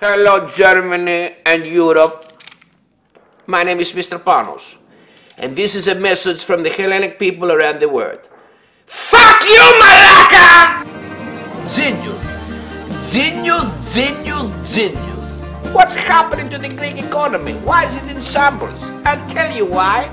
Hello, Germany and Europe. My name is Mr. Panos, and this is a message from the Hellenic people around the world. Fuck you, Malaka! Genius. Genius, genius, genius. What's happening to the Greek economy? Why is it in shambles? I'll tell you why.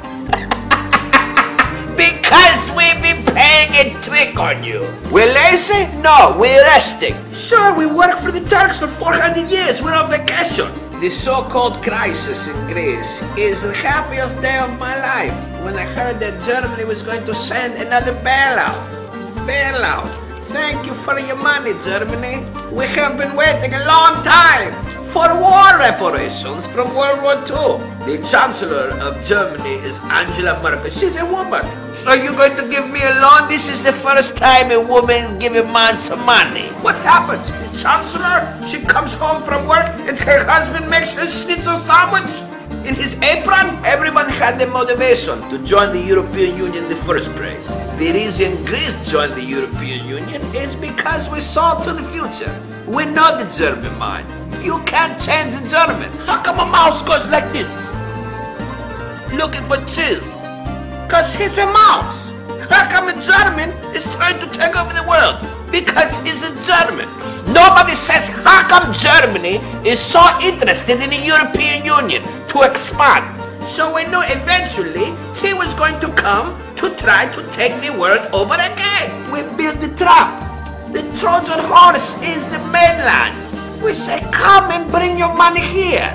Because we've been playing a trick on you. We're lazy? No, we're resting. Sure, we worked for the Turks for 400 years. We're on vacation. The so-called crisis in Greece is the happiest day of my life when I heard that Germany was going to send another bailout. Bailout. Thank you for your money, Germany. We have been waiting a long time for war reparations from World War II. The Chancellor of Germany is Angela Merkel. She's a woman. So you're going to give me a loan? This is the first time a woman is giving man some money. What happens? The Chancellor, she comes home from work and her husband makes her schnitzel sandwich in his apron. Everyone had the motivation to join the European Union in the first place. The reason Greece joined the European Union is because we saw to the future. We know the German mind. You can't change the German. How come a mouse goes like this? Looking for cheese. Because he's a mouse. How come a German is trying to take over the world? Because he's a German. Nobody says how come Germany is so interested in the European Union to expand. So we knew eventually he was going to come to try to take the world over again. We built the trap. The Trojan horse is the mainland. We say come and bring your money here.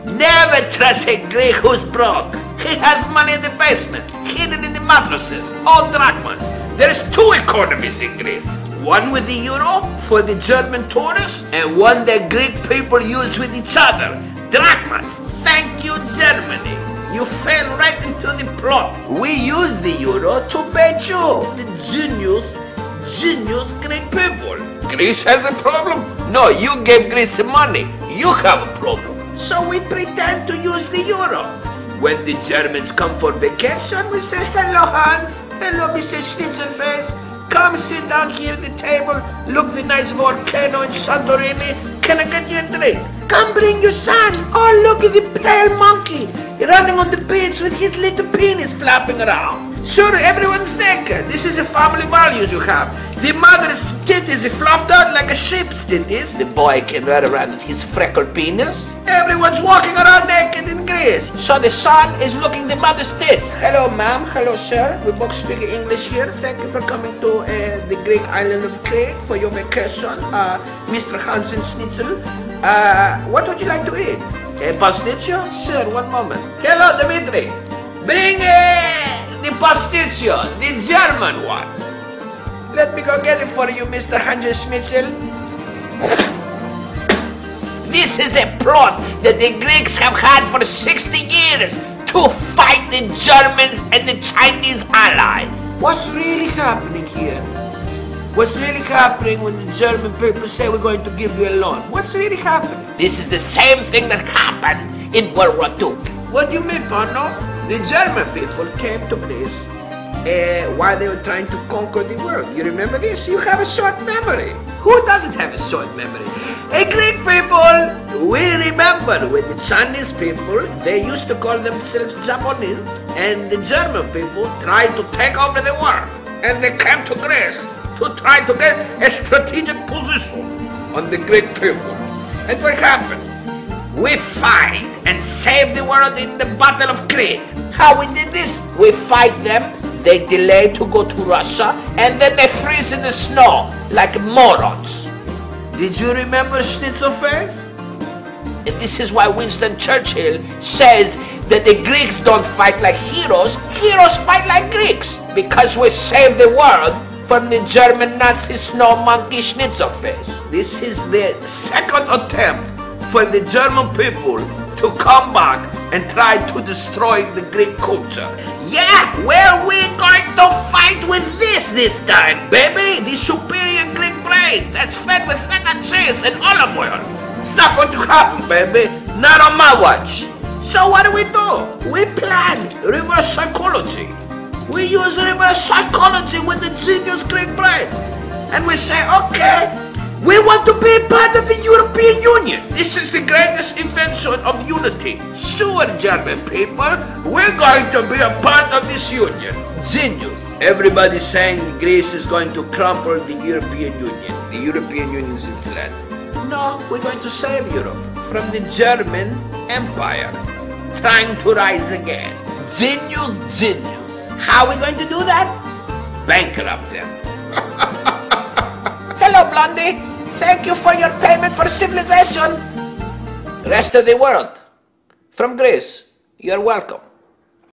Never trust a Greek who's broke. He has money in the basement, hidden in the mattresses, all drachmas. There's two economies in Greece. One with the euro for the German tourists, and one that Greek people use with each other, drachmas. Thank you, Germany. You fell right into the plot. We use the euro to pay you, the genius Greek people. Greece has a problem? No, you gave Greece the money. You have a problem. So we pretend to use the euro. When the Germans come for vacation, we say, hello Hans, hello Mr. Schnitzelface, come sit down here at the table, look the nice volcano in Santorini, can I get you a drink? Come bring your son, oh look at the pale monkey, running on the beach with his little penis flapping around. Sure, everyone's naked, this is the family values you have. The mother's titties is flopped out like a sheep's titties. The boy can run around with his freckled penis. Everyone's walking around naked in Greece. So the son is looking the mother's tits. Hello ma'am, hello sir. We both speak English here. Thank you for coming to the Greek island of Crete for your vacation. Mr. Hansen Schnitzel. What would you like to eat? A pasticcio? Sir, one moment. Hello Dimitri. Bring the pasticcio, the German one. Let me go get it for you, Mr. Hansen Schnitzel. This is a plot that the Greeks have had for 60 years to fight the Germans and the Chinese allies. What's really happening here? What's really happening when the German people say we're going to give you a loan? What's really happening? This is the same thing that happened in World War II. What do you mean, Pano? The German people came to Greece while they were trying to conquer the world. You remember this? You have a short memory. Who doesn't have a short memory? Hey, Greek people, we remember when the Chinese people, they used to call themselves Japanese, and the German people tried to take over the world. And they came to Greece to try to get a strategic position on the Greek people. And what happened? We fight and save the world in the Battle of Crete. How we did this? We fight them. They delay to go to Russia, and then they freeze in the snow like morons. Did you remember Schnitzelface? And this is why Winston Churchill says that the Greeks don't fight like heroes, heroes fight like Greeks, because we save the world from the German Nazi snow monkey Schnitzelface. This is the second attempt for the German people to come back and try to destroy the Greek culture. Yeah, well, we're going to fight with this time, baby. The superior Greek brain that's fed with feta cheese and olive oil. It's not going to happen, baby. Not on my watch. So what do? We plan reverse psychology. We use reverse psychology with the genius Greek brain. And we say, okay, we want to be part of the European Union. This is the greatest invention of unity. Sure, German people, we're going to be a part of this union. Genius. Everybody's saying Greece is going to crumple the European Union. The European Union is in threat. No, we're going to save Europe from the German Empire, trying to rise again. Genius, genius. How are we going to do that? Bankrupt them. Hello, Blondie. Thank you for your payment for civilization. Rest of the world, from Greece, you're welcome.